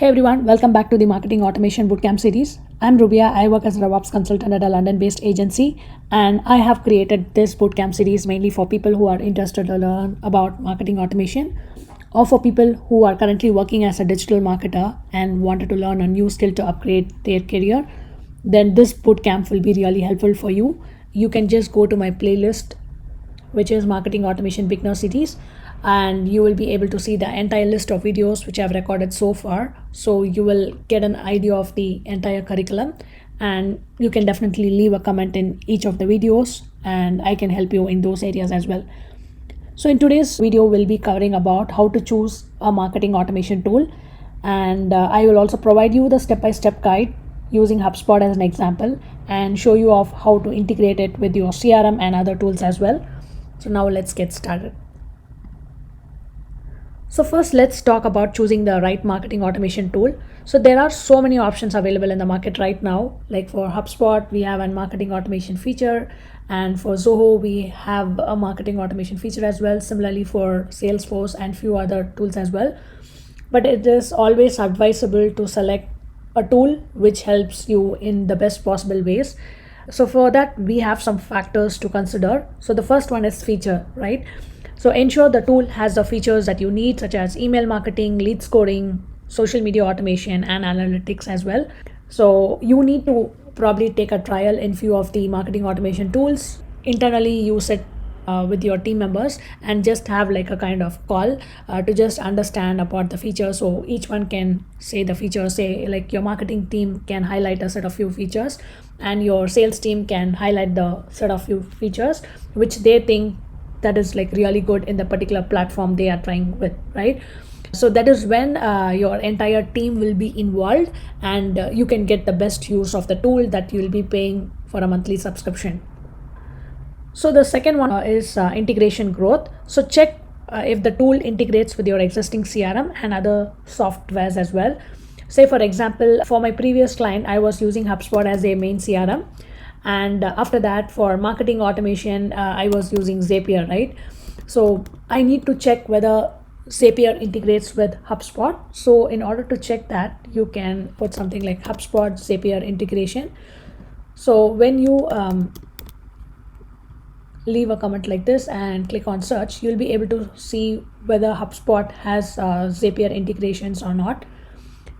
Hey everyone, welcome back to the Marketing Automation Bootcamp series. I'm Rubia. I work as a DevOps consultant at a London-based agency, and I have created this bootcamp series mainly for people who are interested to learn about marketing automation, or for people who are currently working as a digital marketer and wanted to learn a new skill to upgrade their career. Then this bootcamp will be really helpful for you. You can just go to my playlist, which is Marketing Automation Beginner Series, and you will be able to see the entire list of videos which I've recorded so far. So you will get an idea of the entire curriculum, and you can definitely leave a comment in each of the videos, and I can help you in those areas as well. So in today's video, we'll be covering about how to choose a marketing automation tool, and I will also provide you the step-by-step guide using HubSpot as an example and show you of how to integrate it with your CRM and other tools as well. So now let's get started. So first, let's talk about choosing the right marketing automation tool. So there are so many options available in the market right now. Like for HubSpot, we have a marketing automation feature, and for Zoho, we have a marketing automation feature as well. Similarly for Salesforce and few other tools as well. But it is always advisable to select a tool which helps you in the best possible ways. So for that, we have some factors to consider. So the first one is feature, right? So ensure the tool has the features that you need, such as email marketing, lead scoring, social media automation, and analytics as well. So you need to probably take a trial in few of the marketing automation tools. Internally, use it with your team members and just have like a kind of call to just understand about the features. So each one can say the features, say like your marketing team can highlight a set of few features, and your sales team can highlight the set of few features which they think that is like really good in the particular platform they are trying with, right? So that is when your entire team will be involved, and you can get the best use of the tool that you will be paying for a monthly subscription. So the second one is integration growth. So check if the tool integrates with your existing CRM and other softwares as well. Say for example, for my previous client, I was using HubSpot as a main CRM, and after that for marketing automation, I was using Zapier, right? So I need to check whether Zapier integrates with HubSpot. So in order to check that, you can put something like HubSpot Zapier integration. So when you leave a comment like this and click on search, you'll be able to see whether HubSpot has Zapier integrations or not.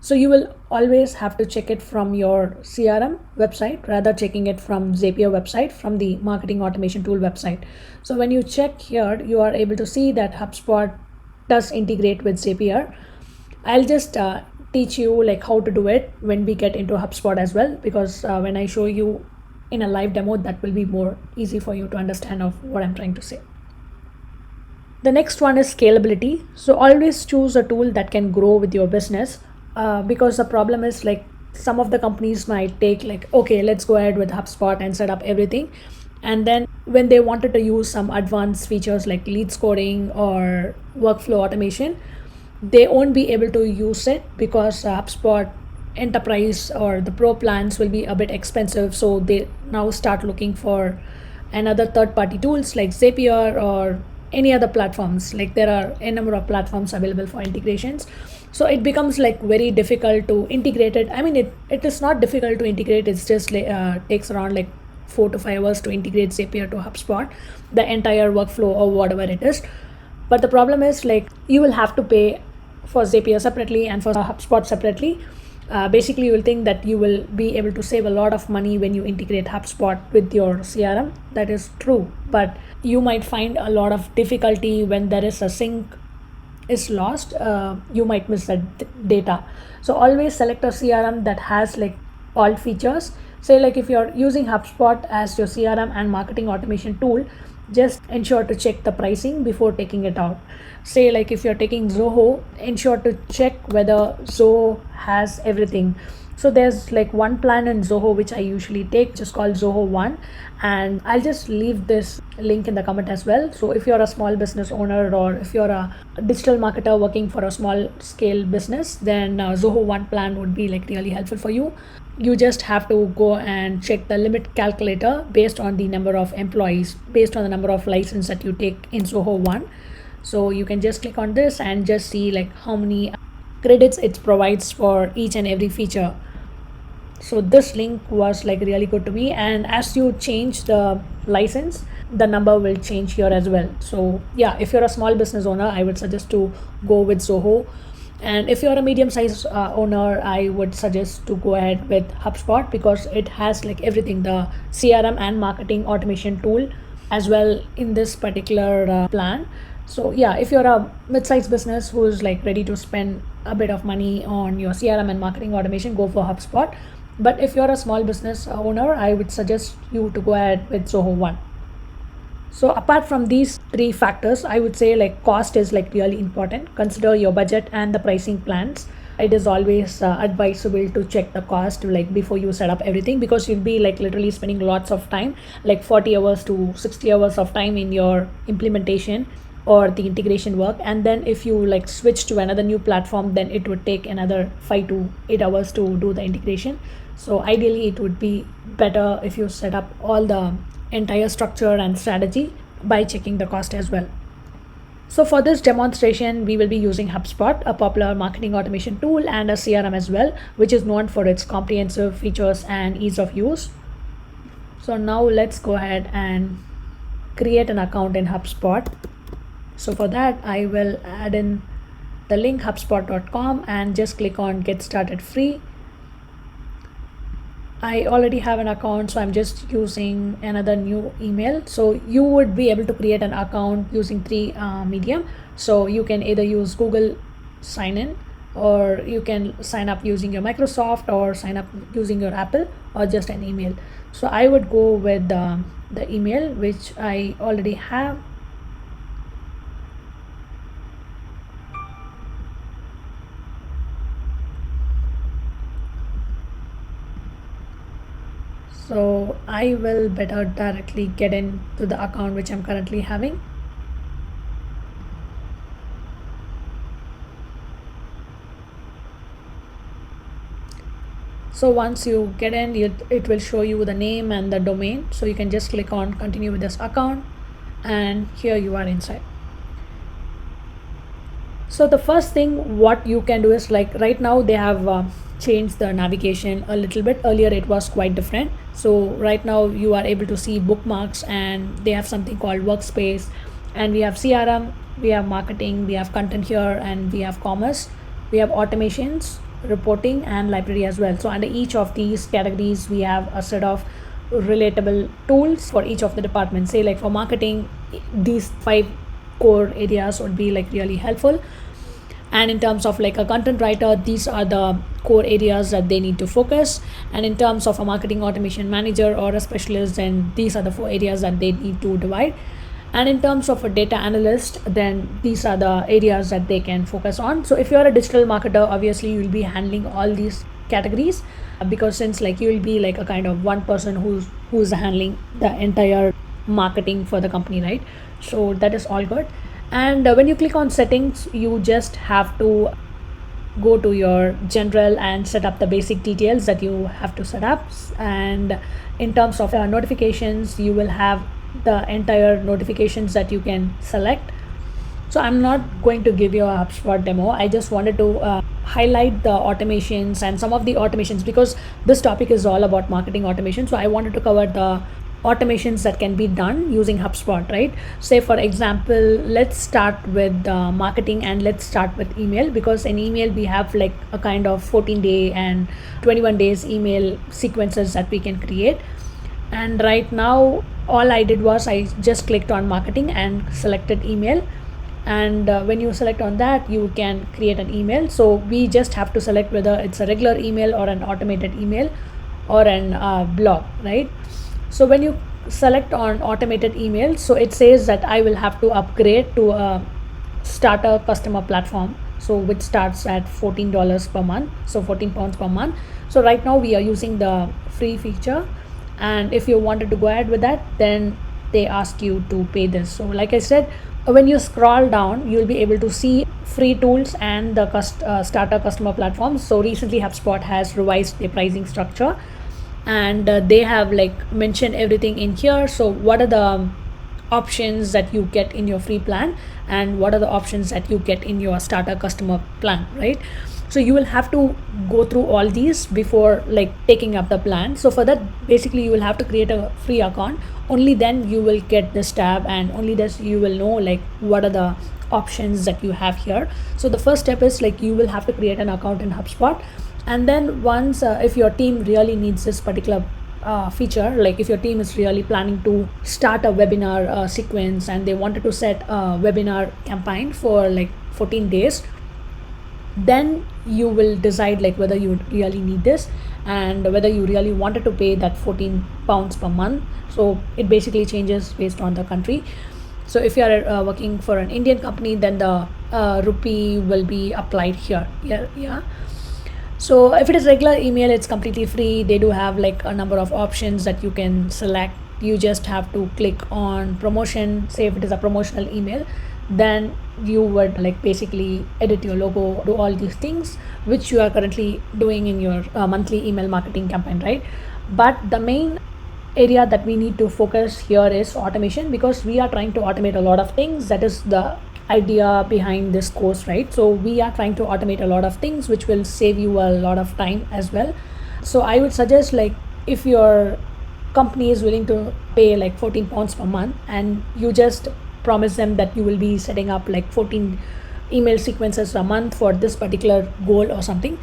So you will always have to check it from your CRM website rather checking it from Zapier website, from the marketing automation tool website. So when you check here, you are able to see that HubSpot does integrate with Zapier. I'll just teach you like how to do it when we get into HubSpot as well, because when I show you in a live demo, that will be more easy for you to understand of what I'm trying to say. The next one is scalability. So always choose a tool that can grow with your business. Because the problem is like some of the companies might take like, okay, let's go ahead with HubSpot and set up everything, and then when they wanted to use some advanced features like lead scoring or workflow automation, they won't be able to use it because HubSpot enterprise or the pro plans will be a bit expensive. So they now start looking for another third-party tools like Zapier or any other platforms. Like there are a number of platforms available for integrations. So it becomes like very difficult to integrate it. I mean, it is not difficult to integrate. It's just takes around like 4 to 5 hours to integrate Zapier to HubSpot, the entire workflow or whatever it is. But the problem is like you will have to pay for Zapier separately and for HubSpot separately. Basically, you will think that you will be able to save a lot of money when you integrate HubSpot with your CRM. That is true, but you might find a lot of difficulty when there is a sync is lost. You might miss that data. So always select a CRM that has like all features. Say like if you're using HubSpot as your CRM and marketing automation tool, just ensure to check the pricing before taking it out. Say like if you're taking Zoho, ensure to check whether Zoho has everything. So there's like one plan in Zoho which I usually take, which is called Zoho One, and I'll just leave this link in the comment as well. So if you're a small business owner or if you're a digital marketer working for a small scale business, then Zoho One plan would be like really helpful for you. You just have to go and check the limit calculator based on the number of employees, based on the number of license that you take in Zoho One. So you can just click on this and just see like how many credits it provides for each and every feature. So this link was like really good to me, and as you change the license, the number will change here as well. So yeah, if you're a small business owner, I would suggest to go with Zoho, and if you're a medium sized owner, I would suggest to go ahead with HubSpot because it has like everything, the CRM and marketing automation tool as well in this particular plan. So yeah, if you're a mid-sized business who's like ready to spend a bit of money on your CRM and marketing automation, go for HubSpot. But if you're a small business owner, I would suggest you to go ahead with Zoho One. So apart from these three factors, I would say like cost is like really important. Consider your budget and the pricing plans. It is always advisable to check the cost like before you set up everything, because you'll be like literally spending lots of time, like 40 hours to 60 hours of time in your implementation or the integration work. And then if you like switch to another new platform, then it would take another 5 to 8 hours to do the integration. So ideally it would be better if you set up all the entire structure and strategy by checking the cost as well. So for this demonstration, we will be using HubSpot, a popular marketing automation tool, and a CRM as well, which is known for its comprehensive features and ease of use. So now let's go ahead and create an account in HubSpot. So for that, I will add in the link hubspot.com and just click on get started free. I already have an account, so I'm just using another new email. So you would be able to create an account using three medium. So you can either use Google sign in, or you can sign up using your Microsoft, or sign up using your Apple, or just an email. So I would go with the email which I already have. So I will better directly get into the account which I'm currently having. So once you get in, it will show you the name and the domain. So you can just click on continue with this account, and here you are inside. So the first thing what you can do is like right now they have changed the navigation a little bit. Earlier it was quite different. So right now you are able to see bookmarks, and they have something called workspace, and we have CRM, we have marketing, we have content here, and we have commerce, we have automations, reporting, and library as well. So under each of these categories we have a set of relatable tools for each of the departments. Say like for marketing, these 5 core areas would be like really helpful, and in terms of like a content writer, these are the core areas that they need to focus, and in terms of a marketing automation manager or a specialist, then these are the 4 areas that they need to divide, and in terms of a data analyst, then these are the areas that they can focus on. So if you're a digital marketer, obviously you'll be handling all these categories, because since like you will be like a kind of one person who's handling the entire marketing for the company, right? So that is all good. And when you click on settings, you just have to go to your general and set up the basic details that you have to set up. And in terms of notifications, you will have the entire notifications that you can select. So I'm not going to give you a HubSpot demo. I just wanted to highlight the automations and some of the automations, because this topic is all about marketing automation. So I wanted to cover the automations that can be done using HubSpot, right? Say for example, let's start with marketing, and let's start with email, because in email we have like a kind of 14-day and 21 days email sequences that we can create. And right now all I did was I just clicked on marketing and selected email, and when you select on that, you can create an email. So we just have to select whether it's a regular email or an automated email or an blog, right? So when you select on automated email, so it says that I will have to upgrade to a starter customer platform, so which starts at $14 per month, so 14 pounds per month. So right now we are using the free feature, and if you wanted to go ahead with that, then they ask you to pay this. So like I said, when you scroll down, you'll be able to see free tools and the starter customer platforms. So recently HubSpot has revised their pricing structure, and they have like mentioned everything in here. So what are the options that you get in your free plan and what are the options that you get in your starter customer plan, right? So you will have to go through all these before like taking up the plan. So for that, basically you will have to create a free account. Only then you will get this tab, and only this you will know like what are the options that you have here. So the first step is like you will have to create an account in HubSpot. And then once if your team really needs this particular feature, like if your team is really planning to start a webinar sequence and they wanted to set a webinar campaign for like 14 days, then you will decide like whether you really need this and whether you really wanted to pay that 14 pounds per month. So it basically changes based on the country. So if you are working for an Indian company, then the rupee will be applied here. Yeah. So if it is regular email, it's completely free. They do have like a number of options that you can select. You just have to click on promotion. Say if it is a promotional email, then you would like basically edit your logo, do all these things which you are currently doing in your monthly email marketing campaign, right? But the main area that we need to focus here is automation, because we are trying to automate a lot of things. That is the idea behind this course, right? So we are trying to automate a lot of things which will save you a lot of time as well. So I would suggest like if your company is willing to pay like 14 pounds per month and you just promise them that you will be setting up like 14 email sequences a month for this particular goal or something,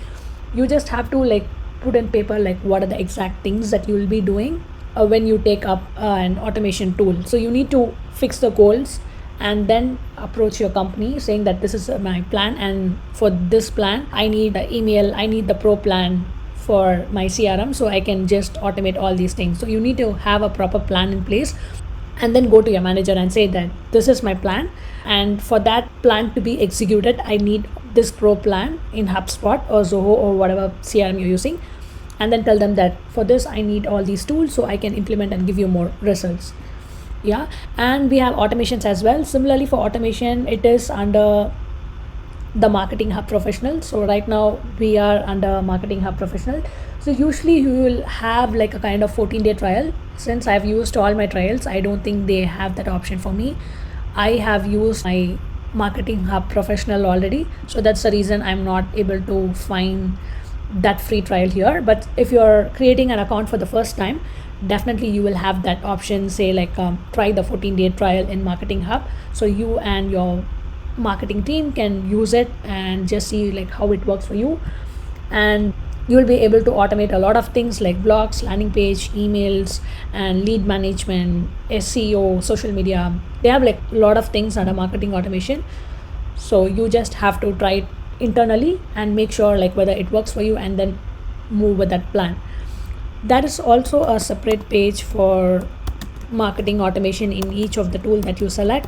you just have to like put in paper like what are the exact things that you will be doing when you take up an automation tool. So you need to fix the goals and then approach your company saying that this is my plan, and for this plan I need the email, I need the pro plan for my CRM so I can just automate all these things. So you need to have a proper plan in place and then go to your manager and say that this is my plan, and for that plan to be executed I need this pro plan in HubSpot or Zoho or whatever CRM you're using, and then tell them that for this I need all these tools so I can implement and give you more results. Yeah. And we have automations as well. Similarly for automation, it is under the Marketing Hub Professional. So right now we are under Marketing Hub Professional. So usually you will have like a kind of 14-day trial. Since I've used all my trials, I don't think they have that option for me. I have used my Marketing Hub Professional already, so that's the reason I'm not able to find that free trial here. But if you're creating an account for the first time, definitely you will have that option, say like try the 14-day trial in Marketing Hub, so you and your marketing team can use it and just see like how it works for you. And you will be able to automate a lot of things like blogs, landing page, emails, and lead management, SEO, social media. They have like a lot of things under marketing automation. So you just have to try it internally and make sure like whether it works for you and then move with that plan. That is also a separate page for marketing automation in each of the tool that you select,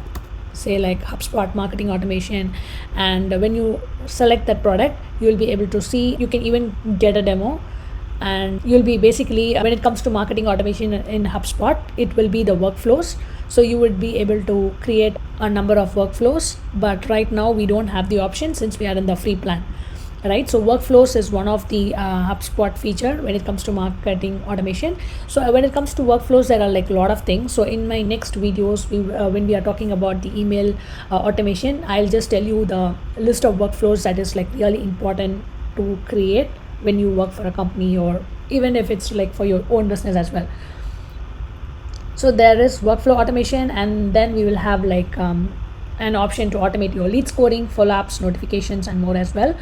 say like HubSpot marketing automation. And when you select that product, you will be able to see, you can even get a demo, and you'll be basically, when it comes to marketing automation in HubSpot, it will be the workflows. So you would be able to create a number of workflows, but right now we don't have the option since we are in the free plan, right? So workflows is one of the HubSpot feature when it comes to marketing automation. So when it comes to workflows, there are like a lot of things. So in my next videos, when we are talking about the email automation, I'll just tell you the list of workflows that is like really important to create when you work for a company, or even if it's like for your own business as well. So there is workflow automation, and then we will have like an option to automate your lead scoring, follow-ups, notifications, and more as well.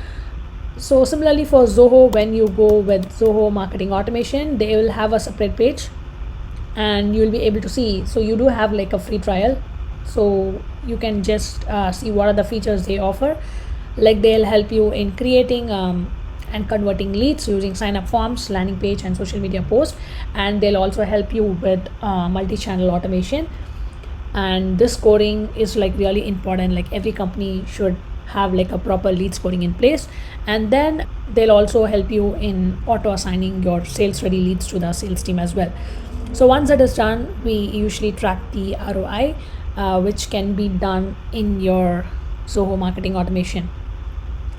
So similarly for Zoho, when you go with Zoho marketing automation, they will have a separate page and you will be able to see. So you do have like a free trial, so you can just see what are the features they offer. Like they'll help you in creating and converting leads using sign up forms, landing page, and social media posts, and they'll also help you with multi-channel automation. And this scoring is like really important. Like every company should have like a proper lead scoring in place. And then they'll also help you in auto assigning your sales ready leads to the sales team as well. So once that is done, we usually track the ROI, which can be done in your Zoho marketing automation.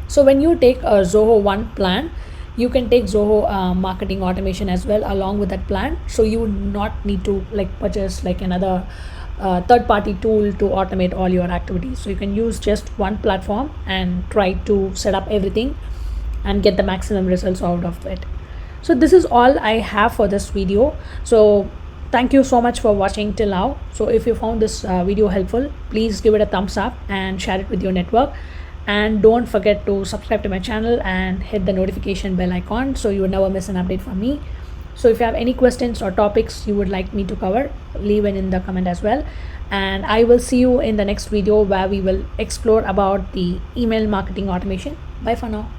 So when you take a Zoho One plan, you can take Zoho marketing automation as well along with that plan. So you would not need to like purchase like another third party tool to automate all your activities. So you can use just one platform and try to set up everything and get the maximum results out of it. So this is all I have for this video. So thank you so much for watching till now. So if you found this video helpful, please give it a thumbs up and share it with your network, and don't forget to subscribe to my channel and hit the notification bell icon so you will never miss an update from me. So if you have any questions or topics you would like me to cover, leave it in the comment as well, and I will see you in the next video where we will explore about the email marketing automation. Bye for now.